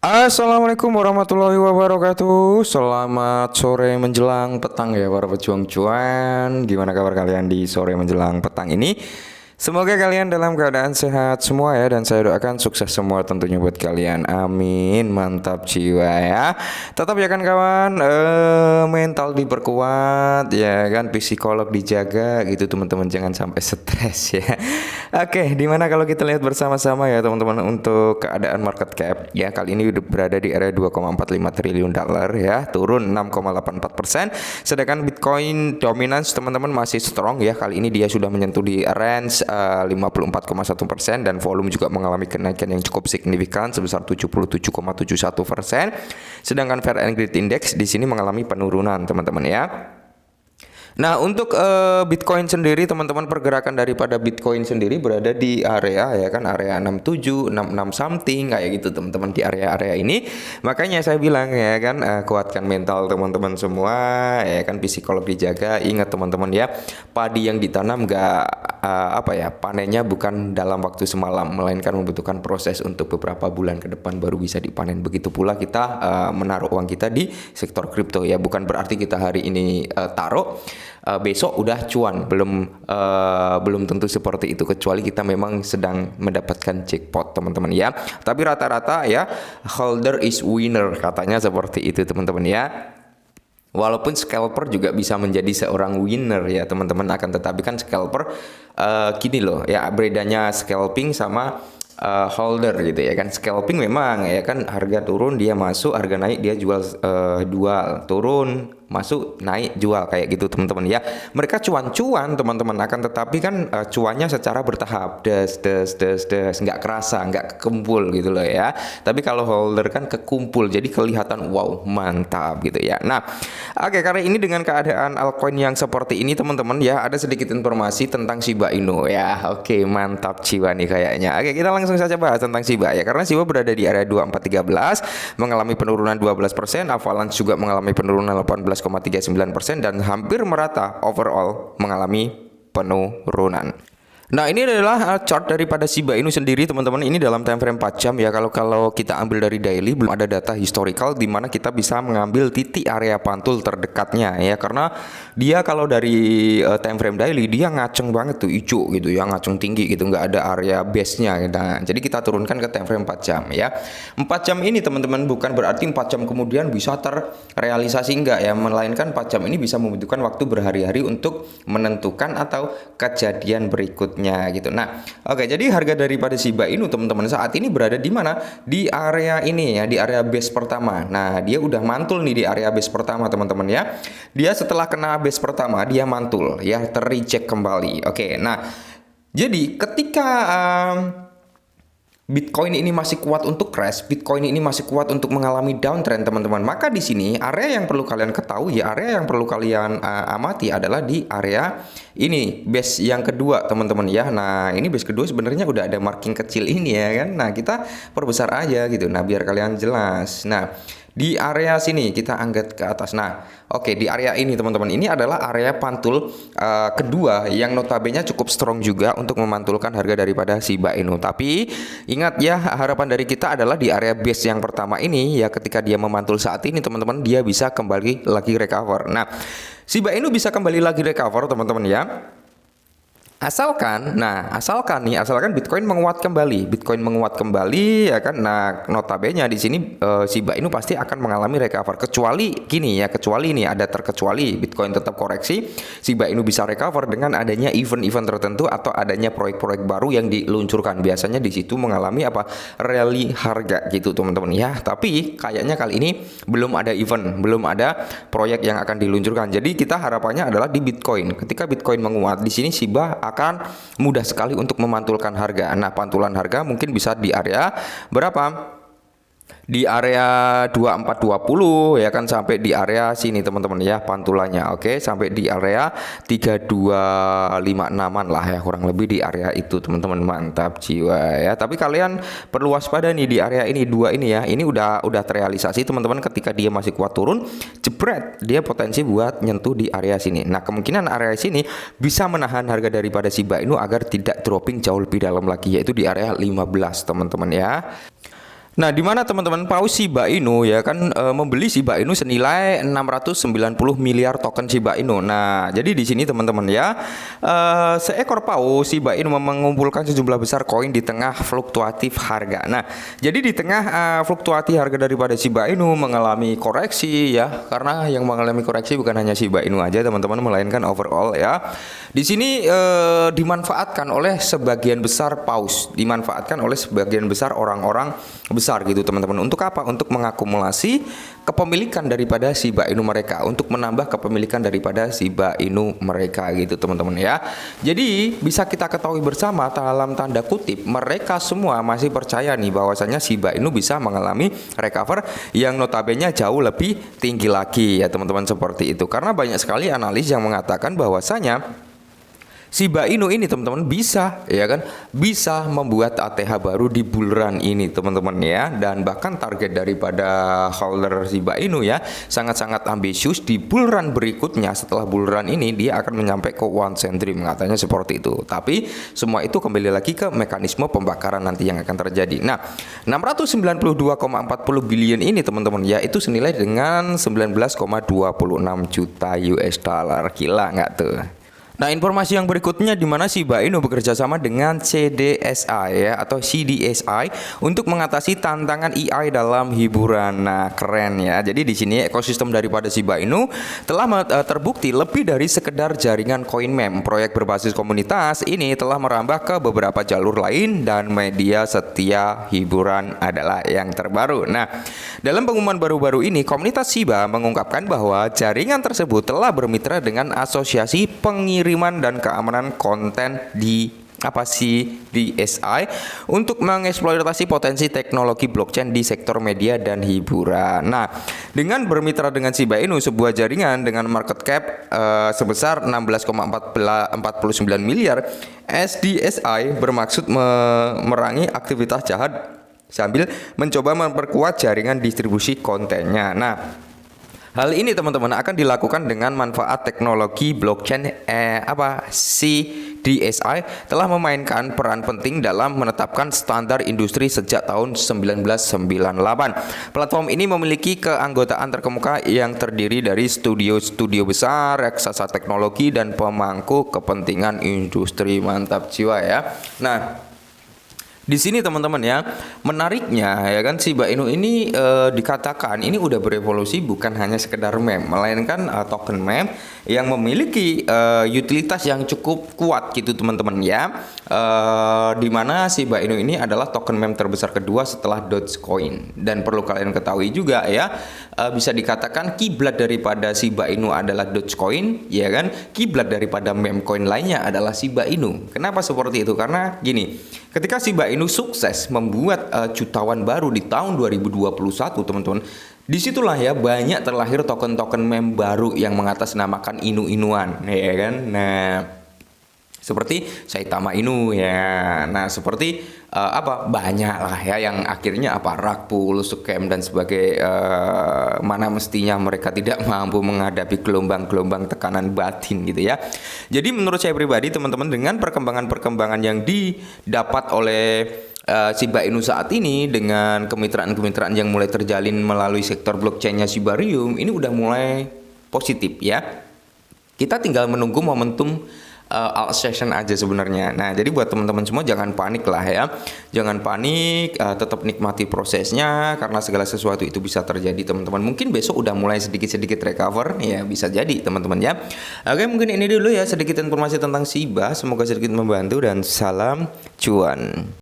Assalamualaikum warahmatullahi wabarakatuh. Selamat sore menjelang petang ya para pejuang cuan. Gimana kabar kalian di sore menjelang petang ini? Semoga kalian dalam keadaan sehat semua ya, dan saya doakan sukses semua tentunya buat kalian. Amin. Mantap jiwa ya. Tetap ya kan kawan, mental diperkuat ya kan, psikolog dijaga gitu teman-teman, jangan sampai stres ya. Oke, dimana kalau kita lihat bersama-sama ya teman-teman untuk keadaan market cap ya, kali ini udah berada di area 2,45 triliun dolar ya, turun 6,84%. Sedangkan Bitcoin dominance teman-teman masih strong ya, kali ini dia sudah menyentuh di range 54,1% dan volume juga mengalami kenaikan yang cukup signifikan sebesar 77,71%. Sedangkan Fair and Greed Index di sini mengalami penurunan teman-teman ya. Nah, untuk Bitcoin sendiri teman-teman, pergerakan daripada Bitcoin sendiri berada di area ya kan, area 67, 66 something kayak gitu teman-teman, di area-area ini. Makanya saya bilang ya kan, kuatkan mental teman-teman semua ya kan, psikolog dijaga. Ingat teman-teman ya, padi yang ditanam panennya bukan dalam waktu semalam, melainkan membutuhkan proses untuk beberapa bulan ke depan baru bisa dipanen. Begitu pula kita menaruh uang kita di sektor kripto ya, bukan berarti kita hari ini taruh besok udah cuan, belum tentu seperti itu, kecuali kita memang sedang mendapatkan jackpot teman-teman ya. Tapi rata-rata ya, holder is winner katanya seperti itu teman-teman ya. Walaupun scalper juga bisa menjadi seorang winner ya teman-teman, akan tetapi kan scalper gini loh ya, bedanya scalping sama holder gitu ya kan. Scalping memang ya kan, harga turun dia masuk, harga naik dia jual, turun masuk, naik, jual kayak gitu teman-teman ya. Mereka cuan-cuan teman-teman, akan tetapi kan cuannya secara bertahap, des nggak kerasa, nggak kekumpul gitu loh ya. Tapi kalau holder kan kekumpul, jadi kelihatan wow mantap gitu ya. Nah, oke, karena ini dengan keadaan altcoin yang seperti ini teman-teman ya, ada sedikit informasi tentang Shiba Inu ya. Oke, mantap jiwa nih kayaknya. Oke, kita langsung saja bahas tentang Shiba ya, karena Shiba berada di area 2413 mengalami penurunan 12%, Avalanche juga mengalami penurunan 18,39% dan hampir merata overall mengalami penurunan. Nah, ini adalah chart daripada Shiba Inu sendiri teman-teman. Ini dalam time frame 4 jam ya. Kalau kita ambil dari daily, belum ada data historical di mana kita bisa mengambil titik area pantul terdekatnya ya, karena dia kalau dari time frame daily dia ngaceng banget tuh, hijau gitu ya, ngaceng tinggi gitu, nggak ada area base-nya. Nah, jadi kita turunkan ke time frame 4 jam ya. 4 jam ini teman-teman bukan berarti 4 jam kemudian bisa terrealisasi, enggak ya, melainkan 4 jam ini bisa membutuhkan waktu berhari-hari untuk menentukan atau kejadian berikutnya gitu. Nah, oke, jadi harga daripada Shiba Inu teman-teman saat ini berada di mana? Di area ini ya, di area base pertama. Nah, dia udah mantul nih di area base pertama teman-teman ya. Dia setelah kena base pertama dia mantul ya, terreject kembali. Oke, nah jadi ketika Bitcoin ini masih kuat untuk crash, Bitcoin ini masih kuat untuk mengalami downtrend teman-teman, maka di sini area yang perlu kalian ketahui, area yang perlu kalian amati adalah di area ini, base yang kedua teman-teman ya. Nah, ini base kedua sebenarnya udah ada marking kecil ini ya kan. Nah, kita perbesar aja gitu, nah biar kalian jelas. Nah, di area sini kita angkat ke atas. Nah, oke, di area ini teman-teman, ini adalah area pantul kedua yang notabene cukup strong juga untuk memantulkan harga daripada Shiba Inu. Tapi ingat ya, harapan dari kita adalah di area base yang pertama ini ya, ketika dia memantul saat ini teman-teman, dia bisa kembali lagi recover. Nah, Shiba Inu bisa kembali lagi recover teman-teman ya, asalkan Bitcoin menguat kembali ya kan. Nah, notabene di sini Shiba Inu pasti akan mengalami recover, kecuali gini ya, kecuali ini ada terkecuali Bitcoin tetap koreksi, Shiba Inu bisa recover dengan adanya event-event tertentu atau adanya proyek-proyek baru yang diluncurkan. Biasanya di situ mengalami rally harga gitu teman-teman ya. Tapi kayaknya kali ini belum ada event, belum ada proyek yang akan diluncurkan. Jadi kita harapannya adalah di Bitcoin, ketika Bitcoin menguat di sini Shiba akan mudah sekali untuk memantulkan harga. Nah, pantulan harga mungkin bisa di area berapa? Di area 2420 ya kan, sampai di area sini teman-teman ya pantulannya. Oke, sampai di area 3256-an lah ya, kurang lebih di area itu teman-teman. Mantap jiwa ya. Tapi kalian perlu waspada nih di area ini, dua ini ya. Ini udah terrealisasi teman-teman, ketika dia masih kuat turun, jebret, dia potensi buat nyentuh di area sini. Nah, kemungkinan area sini bisa menahan harga daripada Shiba Inu agar tidak dropping jauh lebih dalam lagi, yaitu di area 15 teman-teman ya. Nah, di mana teman-teman paus Shiba Inu ya kan membeli Shiba Inu senilai 690 miliar token Shiba Inu. Nah, jadi di sini teman-teman ya, seekor paus Shiba Inu mengumpulkan sejumlah besar koin di tengah fluktuatif harga. Nah, jadi di tengah fluktuatif harga daripada Shiba Inu mengalami koreksi ya, karena yang mengalami koreksi bukan hanya Shiba Inu aja teman-teman, melainkan overall ya. Di sini dimanfaatkan oleh sebagian besar paus, dimanfaatkan oleh sebagian besar orang-orang besar gitu teman-teman. Untuk apa? Untuk mengakumulasi kepemilikan daripada Shiba Inu mereka, untuk menambah kepemilikan daripada Shiba Inu mereka gitu teman-teman ya. Jadi bisa kita ketahui bersama dalam tanda kutip mereka semua masih percaya nih bahwasanya Shiba Inu bisa mengalami recover yang notabene jauh lebih tinggi lagi ya teman-teman, seperti itu. Karena banyak sekali analis yang mengatakan bahwasanya Shiba Inu ini teman-teman bisa ya kan, bisa membuat ATH baru di bull run ini teman-teman ya, dan bahkan target daripada holder Shiba Inu ya sangat-sangat ambisius. Di bull run berikutnya setelah bull run ini dia akan menyampai ke 1 centrim katanya, seperti itu. Tapi semua itu kembali lagi ke mekanisme pembakaran nanti yang akan terjadi. Nah, 692,40 billion ini teman-teman ya, itu senilai dengan 19,26 juta US dollar. Gila nggak tuh? Nah, informasi yang berikutnya di mana Shiba Inu bekerja sama dengan CDSI ya atau CDSI untuk mengatasi tantangan AI dalam hiburan. Nah, keren ya. Jadi di sini ekosistem daripada Shiba Inu telah terbukti lebih dari sekedar jaringan koin meme. Proyek berbasis komunitas ini telah merambah ke beberapa jalur lain dan media setia hiburan adalah yang terbaru. Nah, dalam pengumuman baru-baru ini komunitas Shiba mengungkapkan bahwa jaringan tersebut telah bermitra dengan Asosiasi Pengiriman dan Keamanan Konten di DSI untuk mengeksploitasi potensi teknologi blockchain di sektor media dan hiburan. Nah, dengan bermitra dengan Shiba Inu, sebuah jaringan dengan market cap sebesar 16,49 miliar, SDSI bermaksud memerangi aktivitas jahat sambil mencoba memperkuat jaringan distribusi kontennya. Nah, hal ini teman-teman akan dilakukan dengan manfaat teknologi blockchain CDSI telah memainkan peran penting dalam menetapkan standar industri sejak tahun 1998. Platform ini memiliki keanggotaan terkemuka yang terdiri dari studio-studio besar, raksasa teknologi dan pemangku kepentingan industri. Mantap jiwa ya. Nah, di sini teman-teman ya, menariknya ya kan Shiba Inu ini dikatakan ini udah berevolusi bukan hanya sekedar meme, melainkan token meme yang memiliki utilitas yang cukup kuat gitu teman-teman ya. Dimana Shiba Inu ini adalah token meme terbesar kedua setelah Dogecoin, dan perlu kalian ketahui juga ya, bisa dikatakan kiblat daripada Shiba Inu adalah Dogecoin ya kan, kiblat daripada meme coin lainnya adalah Shiba Inu. Kenapa seperti itu? Karena gini, ketika Shiba Inu sukses membuat jutawan baru di tahun 2021 teman-teman, disitulah ya banyak terlahir token-token meme baru yang mengatasnamakan Inu-Inuan ya kan. Nah, seperti Saitama Inu ya. Nah, seperti banyak lah ya yang akhirnya rug pull, scam dan sebagai mana mestinya mereka tidak mampu menghadapi gelombang-gelombang tekanan batin gitu ya. Jadi menurut saya pribadi teman-teman, dengan perkembangan-perkembangan yang didapat oleh Shiba Inu saat ini, dengan kemitraan-kemitraan yang mulai terjalin melalui sektor blockchainnya Shibarium, ini udah mulai positif ya. Kita tinggal menunggu momentum alt session aja sebenarnya. Nah, jadi buat teman-teman semua jangan panik lah ya. Jangan panik, tetap nikmati prosesnya karena segala sesuatu itu bisa terjadi teman-teman. Mungkin besok udah mulai sedikit-sedikit recover ya, bisa jadi teman-teman ya. Oke, mungkin ini dulu ya sedikit informasi tentang Shiba. Semoga sedikit membantu dan salam cuan.